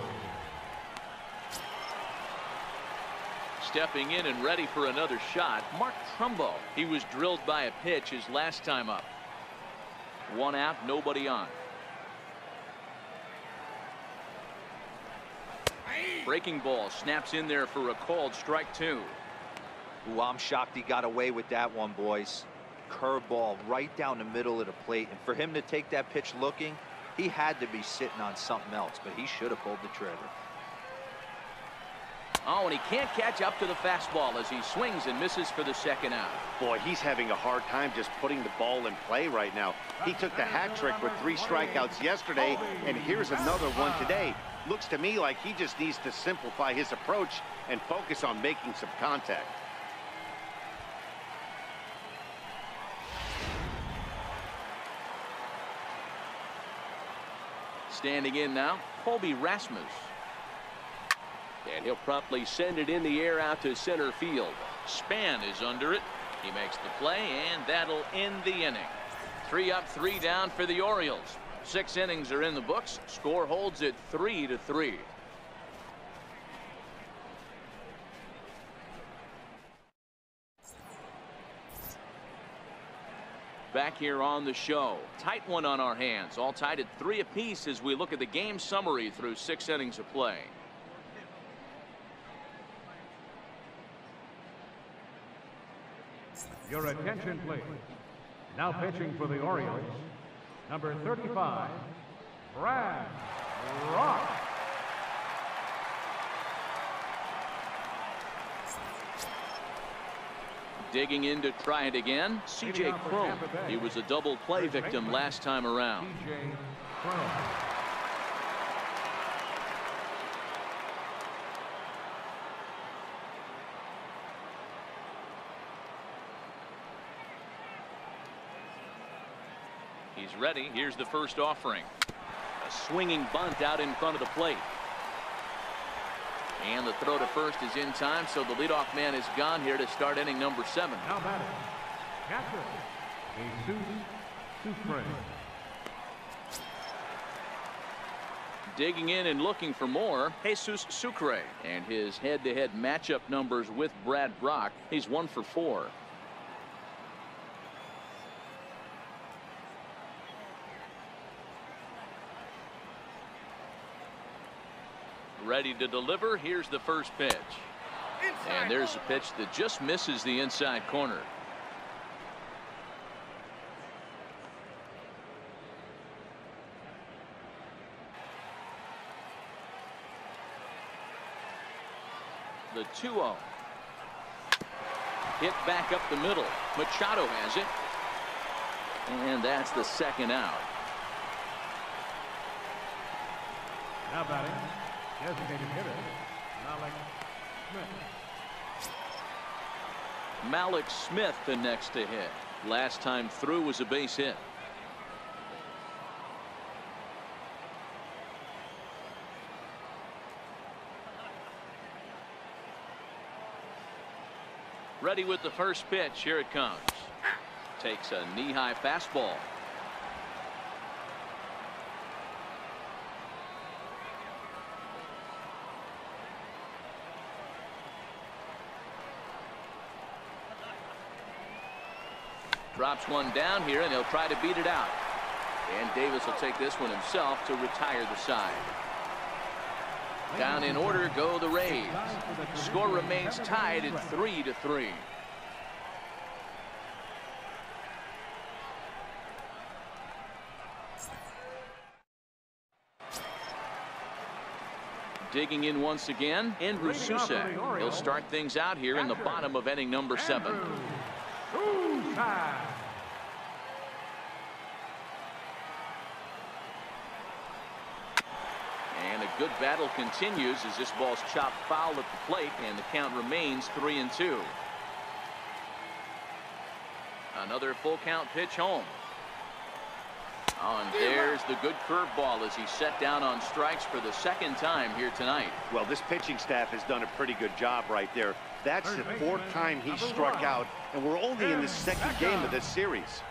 Stepping in and ready for another shot, Mark Trumbo. He was drilled by a pitch his last time up. 1 out, nobody on. Breaking ball snaps in there for a called strike 2. Ooh, I'm shocked he got away with that one, boys. Curveball right down the middle of the plate, and for him to take that pitch looking, he had to be sitting on something else, but he should have pulled the trigger. Oh, and he can't catch up to the fastball as he swings and misses for the 2nd out. Boy, he's having a hard time just putting the ball in play right now. He took the hat trick with 3 strikeouts yesterday, and here's another one today. Looks to me like he just needs to simplify his approach and focus on making some contact. Standing in now, Colby Rasmus. And he'll promptly send it in the air out to center field. Span is under it. He makes the play, and that'll end the inning. 3 up, 3 down for the Orioles. 6 innings are in the books. Score holds at 3-3. Back here on the show. Tight one on our hands. All tied at 3 apiece as we look at the game summary through 6 innings of play. Your attention, please. Now pitching for the Orioles, number 35, Brad Rock. Digging in to try it again, C.J. Cron. He was a double play victim last time around. C.J. Cron. He's ready. Here's the first offering. A swinging bunt out in front of the plate. And the throw to first is in time, so the leadoff man is gone here to start inning number 7. Now batting, catcher, Jesus Sucre. Digging in and looking for more, Jesus Sucre. And his head-to-head matchup numbers with Brad Brock, he's 1 for 4. Ready to deliver. Here's the first pitch. And there's a pitch that just misses the inside corner. The 2-0. Hit back up the middle. Machado has it. And that's the second out. Now batting, designated hitter, Malik Smith. Malik Smith the next to hit. Last time through was a base hit. Ready with the first pitch. Here it comes. Takes a knee-high fastball. Drops one down here, and he'll try to beat it out. And Davis will take this one himself to retire the side. Down in order go the Rays. Score remains tied at 3-3. Digging in once again, Andrew Susak. He'll start things out here in the bottom of inning number 7. And a good battle continues as this ball's chopped foul at the plate, and the count remains 3-2. Another full count pitch home. Oh, and there's the good curveball as he's set down on strikes for the second time here tonight. Well, this pitching staff has done a pretty good job right there. That's the 4th time he struck out, and we're only in the 2nd game of this series.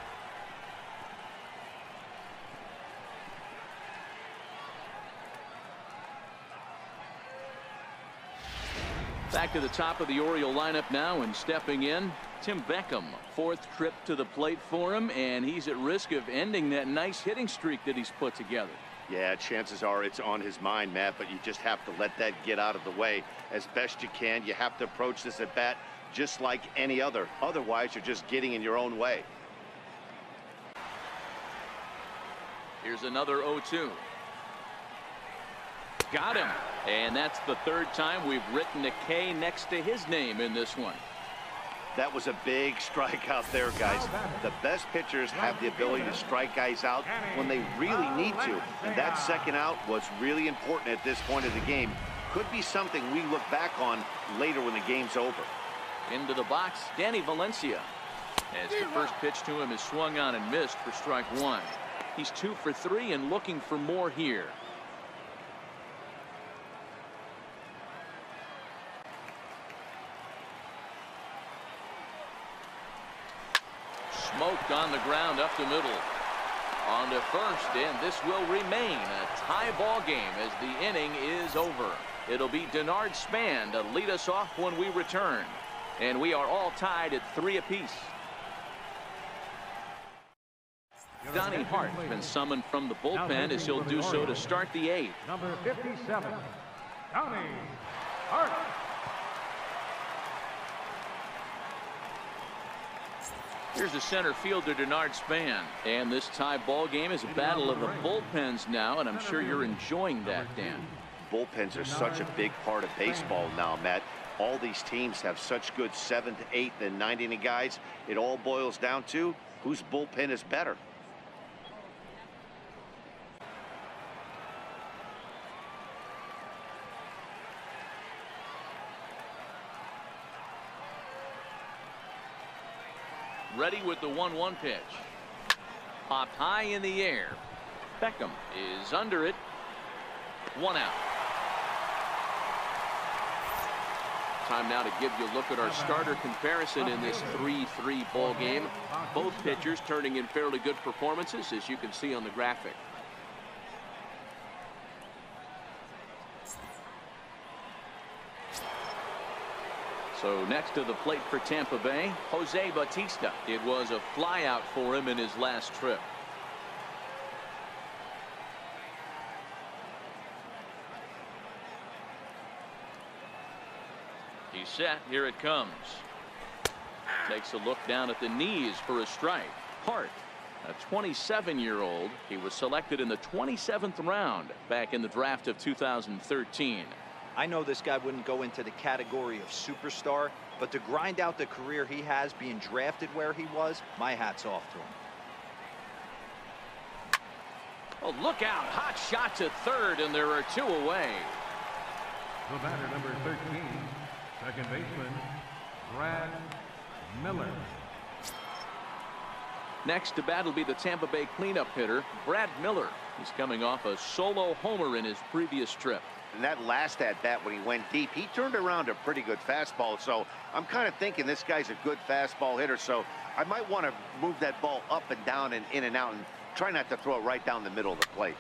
Back to the top of the Oriole lineup now, and stepping in, Tim Beckham. 4th trip to the plate for him, and he's at risk of ending that nice hitting streak that he's put together. Yeah, chances are it's on his mind, Matt, but you just have to let that get out of the way as best you can. You have to approach this at bat just like any other. Otherwise, you're just getting in your own way. Here's another 0-2. Got him. And that's the 3rd time we've written a K next to his name in this one. That was a big strikeout there, guys. The best pitchers have the ability to strike guys out when they really need to. And that second out was really important at this point of the game. Could be something we look back on later when the game's over. Into the box, Danny Valencia. As the first pitch to him is swung on and missed for strike 1. He's 2 for 3 and looking for more here. Smoked on the ground up the middle. On to first, and this will remain a tie ball game as the inning is over. It'll be Denard Span to lead us off when we return. And we are all tied at 3 apiece. Donnie Hart's been summoned from the bullpen as he'll do so to start the 8th. Number 57, Donnie Hart. Here's the center fielder, Denard Span. And this tie ball game is a battle of the bullpens now, and I'm sure you're enjoying that, Dan. Bullpens are such a big part of baseball now, Matt. All these teams have such good 7th, 8th, and 9th inning guys. It all boils down to whose bullpen is better. Ready with the 1-1 pitch. Popped high in the air. Beckham is under it. 1 out. Time now to give you a look at our starter comparison in this 3-3 ball game. Both pitchers turning in fairly good performances, as you can see on the graphic. So next to the plate for Tampa Bay, Jose Bautista. It was a flyout for him in his last trip. He's set. Here it comes. Takes a look down at the knees for a strike. Hart, a 27-year-old. He was selected in the 27th round back in the draft of 2013. I know this guy wouldn't go into the category of superstar, but to grind out the career he has being drafted where he was, my hat's off to him. Oh, look out. Hot shot to third, and there are 2 away. The batter, number 13, second baseman, Brad Miller. Next to bat will be the Tampa Bay cleanup hitter, Brad Miller. He's coming off a solo homer in his previous trip. And that last at bat when he went deep, he turned around a pretty good fastball. So I'm kind of thinking this guy's a good fastball hitter. So I might want to move that ball up and down and in and out and try not to throw it right down the middle of the plate.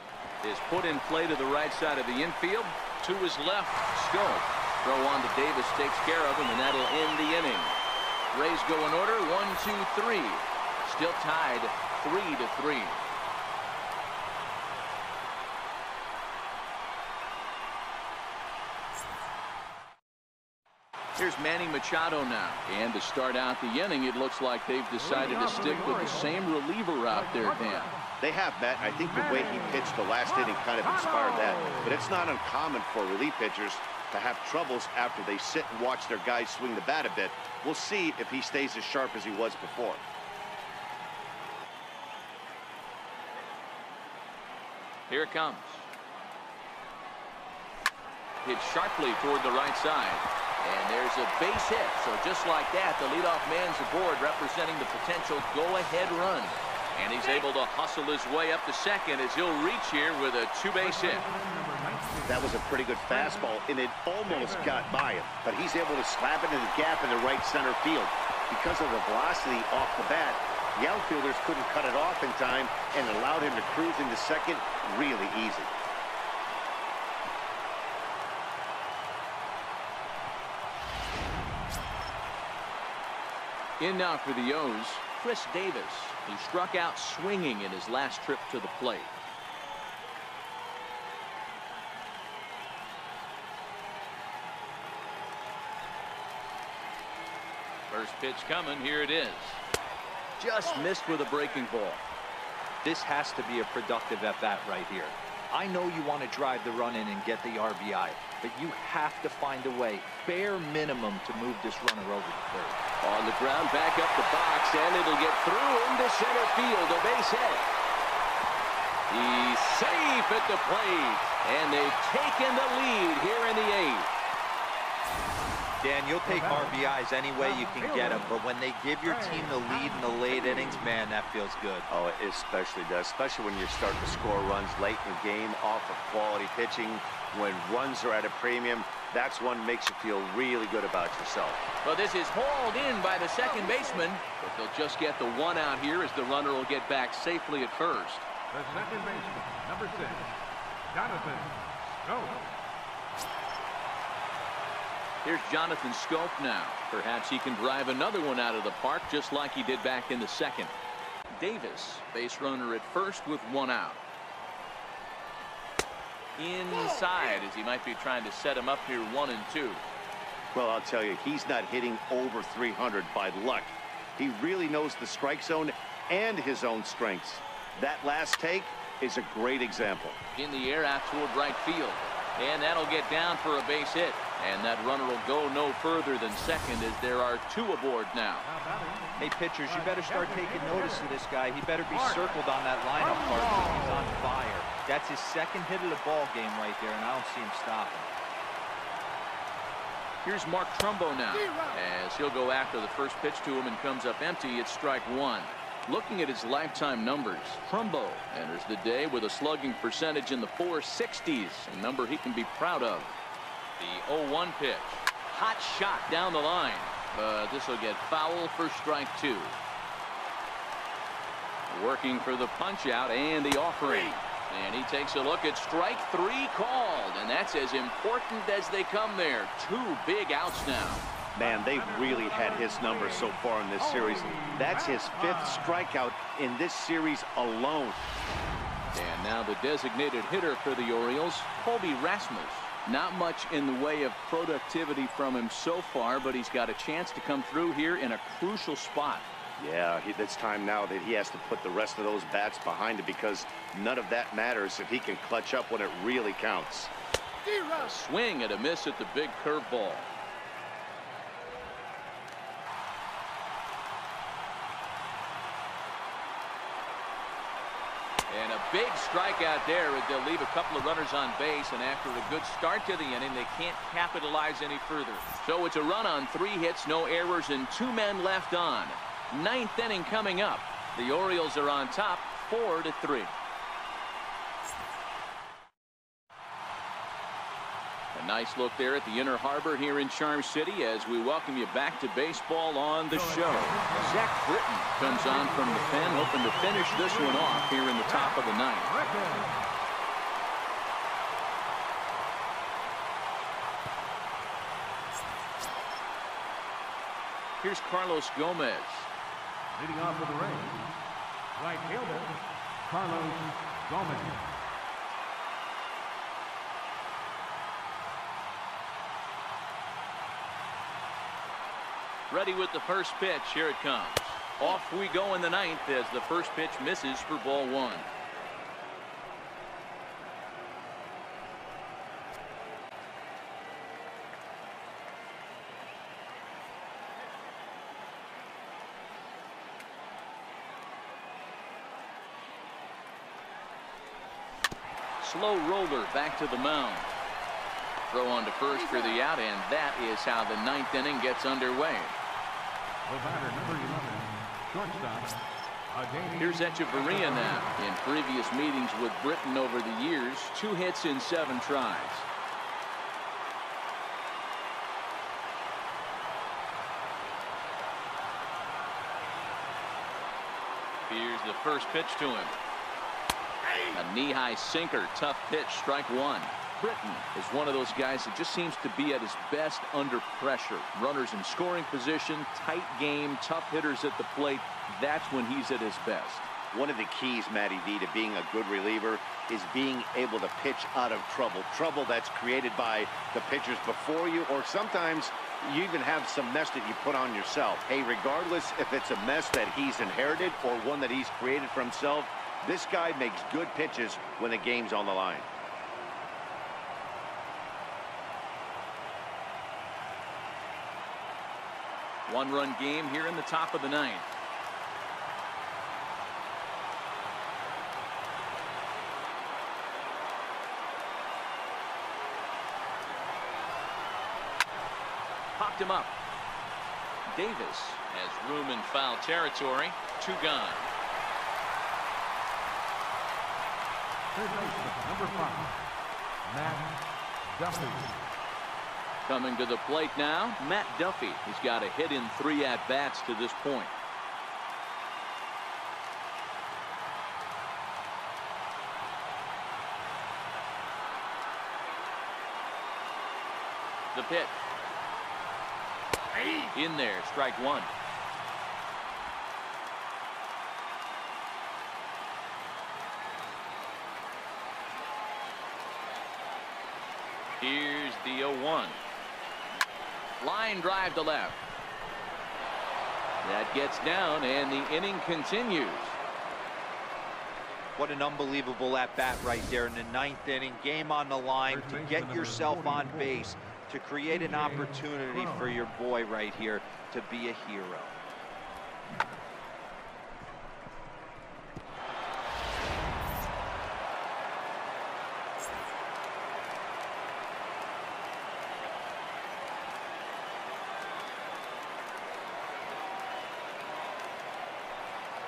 Is put in play to the right side of the infield. To his left, Scope. Throw on to Davis, takes care of him, and that'll end the inning. Rays go in order, 1-2-3. Still tied 3-3. Here's Manny Machado now. And to start out the inning, it looks like they've decided to stick with the same reliever out there, Dan. They have, Matt. I think the way he pitched the last inning kind of inspired that. But it's not uncommon for relief pitchers to have troubles after they sit and watch their guys swing the bat a bit. We'll see if he stays as sharp as he was before. Here it comes. Hit sharply toward the right side. And there's a base hit. So just like that, the leadoff man's aboard, representing the potential go-ahead run. And he's able to hustle his way up to second as he'll reach here with a 2-base hit. That was a pretty good fastball, and it almost got by him. But he's able to slap it in the gap in the right center field. Because of the velocity off the bat, the outfielders couldn't cut it off in time and allowed him to cruise into second really easy. In now for the O's, Chris Davis. He struck out swinging in his last trip to the plate. First pitch coming. Here it is. Just missed with a breaking ball. This has to be a productive at-bat right here. I know you want to drive the run in and get the RBI, but you have to find a way, bare minimum, to move this runner over to third. On the ground, back up the box, and it'll get through into center field. A base hit. He's safe at the plate, and they've taken the lead here in the 8th. Dan, you'll take RBIs any way you can get them, but when they give your team the lead in the late innings, man, that feels good. Oh, it especially does, especially when you start to score runs late in the game off of quality pitching. When runs are at a premium, that's one makes you feel really good about yourself. Well, this is hauled in by the second baseman, but they'll just get the 1 out here as the runner will get back safely at first. The second baseman, number 6, Jonathan Scope. Here's Jonathan Scope now. Perhaps he can drive another one out of the park just like he did back in the second. Davis, base runner at first with 1 out. Inside as he might be trying to set him up here 1-2. Well, I'll tell you, he's not hitting over 300 by luck. He really knows the strike zone and his own strengths. That last take is a great example. In the air out toward right field. And that'll get down for a base hit. And that runner will go no further than second as there are 2 aboard now. Hey, pitchers, you better start taking notice of this guy. He better be circled on that lineup card because he's on fire. That's his second hit of the ball game right there, and I don't see him stopping. Here's Mark Trumbo now as he'll go after the first pitch to him and comes up empty. It's strike 1. Looking at his lifetime numbers, Trumbo enters the day with a slugging percentage in the 460s, a number he can be proud of. The 0-1 pitch. Hot shot down the line, but this will get foul for strike 2. Working for the punch out and the offering. And he takes a look at strike 3 called, and that's as important as they come there. 2 big outs now. Man, they've really had his number so far in this series. That's his 5th strikeout in this series alone. And now the designated hitter for the Orioles, Colby Rasmus. Not much in the way of productivity from him so far, but he's got a chance to come through here in a crucial spot. Yeah, it's time now that he has to put the rest of those bats behind it, because none of that matters if he can clutch up when it really counts. A swing and a miss at the big curveball. And a big strikeout there. They'll leave a couple of runners on base, and after a good start to the inning, they can't capitalize any further. So it's a run on 3 hits, no errors, and 2 men left on. 9th inning coming up. The Orioles are on top 4-3. A nice look there at the Inner Harbor here in Charm City as we welcome you back to baseball on the show. Zach Britton comes on from the pen, hoping to finish this one off here in the top of the 9th. Here's Carlos Gomez. Leading off for the Rays, right fielder, Carlos Gomez. Ready with the first pitch. Here it comes. Off we go in the 9th as the first pitch misses for ball 1. Slow roller back to the mound. Throw on to first for the out, and that is how the 9th inning gets underway. The batter, number 11, shortstop. Here's Echeverria now. In previous meetings with Britton over the years, 2 hits in 7 tries. Here's the first pitch to him. A knee-high sinker, tough pitch, strike 1. Britton is one of those guys that just seems to be at his best under pressure. Runners in scoring position, tight game, tough hitters at the plate. That's when he's at his best. One of the keys, Matty D, to being a good reliever is being able to pitch out of trouble. Trouble that's created by the pitchers before you, or sometimes you even have some mess that you put on yourself. Hey, regardless if it's a mess that he's inherited or one that he's created for himself, this guy makes good pitches when the game's on the line. One-run game here in the top of the 9th. Popped him up. Davis has room in foul territory. 2 gone. Third baseman, number 5, Matt Duffy. Coming to the plate now, Matt Duffy. He's got a hit in 3 at-bats to this point. The pitch. In there, strike 1. Here's the 0-1. Line drive to left. That gets down, and the inning continues. What an unbelievable at-bat right there in the 9th inning. Game on the line to get yourself on base, to create an opportunity for your boy right here to be a hero.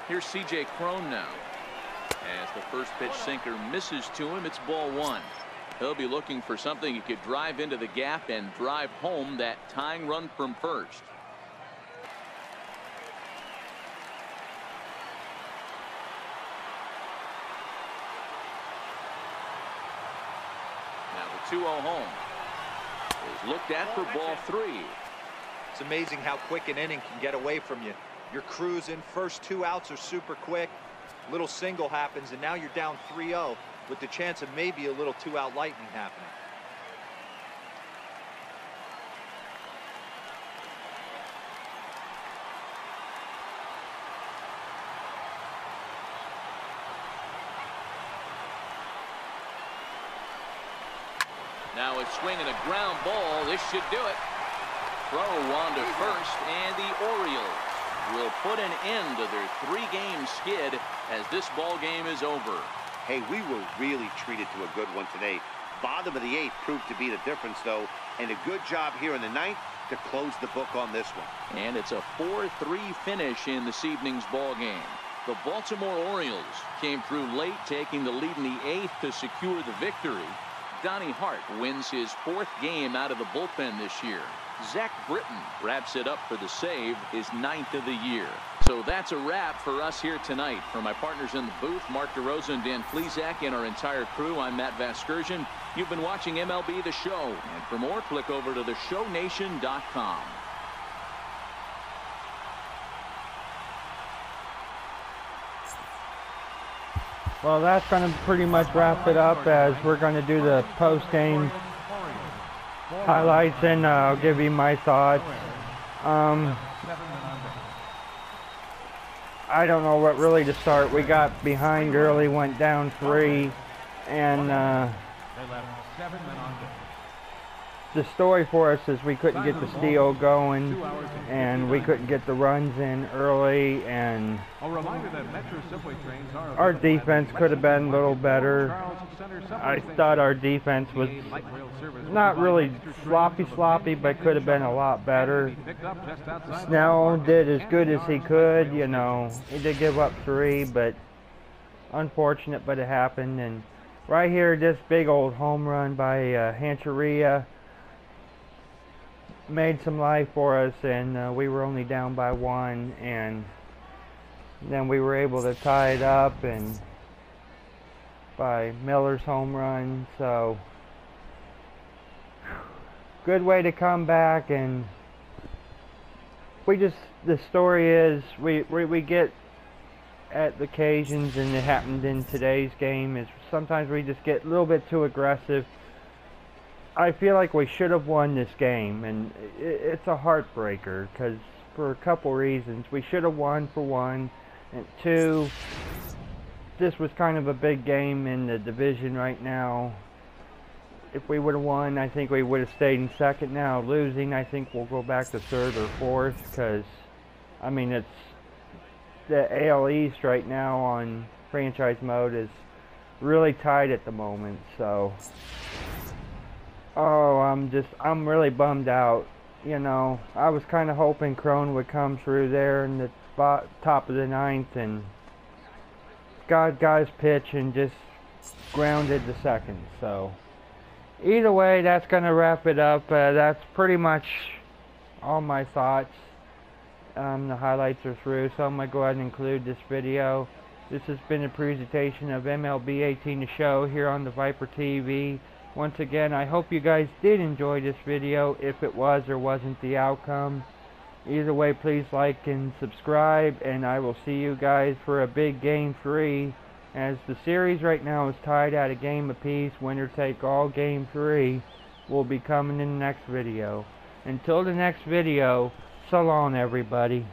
Here's C.J. Cron now. As the first pitch sinker misses to him, it's ball one. He'll be looking for something he could drive into the gap and drive home that tying run from first. Now the 2-0 home is looked at for ball three. It's amazing how quick an inning can get away from you. You're cruising, first 2 outs are super quick. Little single happens, and now you're down 3-0 with the chance of maybe a little 2-out lightning happening. Now a swing and a ground ball. This should do it. Throw on to first, and the Orioles will put an end to their 3-game skid as this ball game is over. Hey, we were really treated to a good one today. Bottom of the 8th proved to be the difference, though, and a good job here in the 9th to close the book on this one. And it's a 4-3 finish in this evening's ball game. The Baltimore Orioles came through late, taking the lead in the 8th to secure the victory. Donnie Hart wins his 4th game out of the bullpen this year. Zach Britton wraps it up for the save, his 9th of the year. So that's a wrap for us here tonight. For my partners in the booth, Mark DeRosa and Dan Plesac, and our entire crew, I'm Matt Vasgersian. You've been watching MLB The Show. And for more, click over to theshownation.com. Well, that's going to pretty much wrap it up, as we're going to do the post-game highlights, and I'll give you my thoughts. I don't know what really to start. We got behind early, went down 3, and the story for us is we couldn't get the steal going, and we couldn't get the runs in early, and our defense could have been a little better. I thought our defense was not really sloppy, but could have been a lot better. Snell did as good as he could, you know. He did give up 3, but unfortunate, but it happened. And right here, this big old home run by Hancheria made some life for us, and we were only down by 1, and then we were able to tie it up, and by Miller's home run. So good way to come back. And the story is we get at the occasions, and it happened in today's game, is sometimes we just get a little bit too aggressive. I feel like we should have won this game, and it's a heartbreaker, because for a couple reasons. We should have won, for one, and 2, this was kind of a big game in the division right now. If we would have won, I think we would have stayed in 2nd. Now losing, I think we'll go back to 3rd or 4th, because I mean, it's the AL East right now on franchise mode is really tight at the moment. So I'm really bummed out. You know, I was kind of hoping Cron would come through there in the top of the 9th and got guys pitch and just grounded the 2nd. So either way, that's going to wrap it up. That's pretty much all my thoughts. The highlights are through, so I'm going to go ahead and include this video. This has been a presentation of MLB 18 The Show here on the Viper TV. Once again, I hope you guys did enjoy this video, if it was or wasn't the outcome. Either way, please like and subscribe, and I will see you guys for a big Game 3. As the series right now is tied at a game apiece, winner take all. Game 3 will be coming in the next video. Until the next video, so long everybody.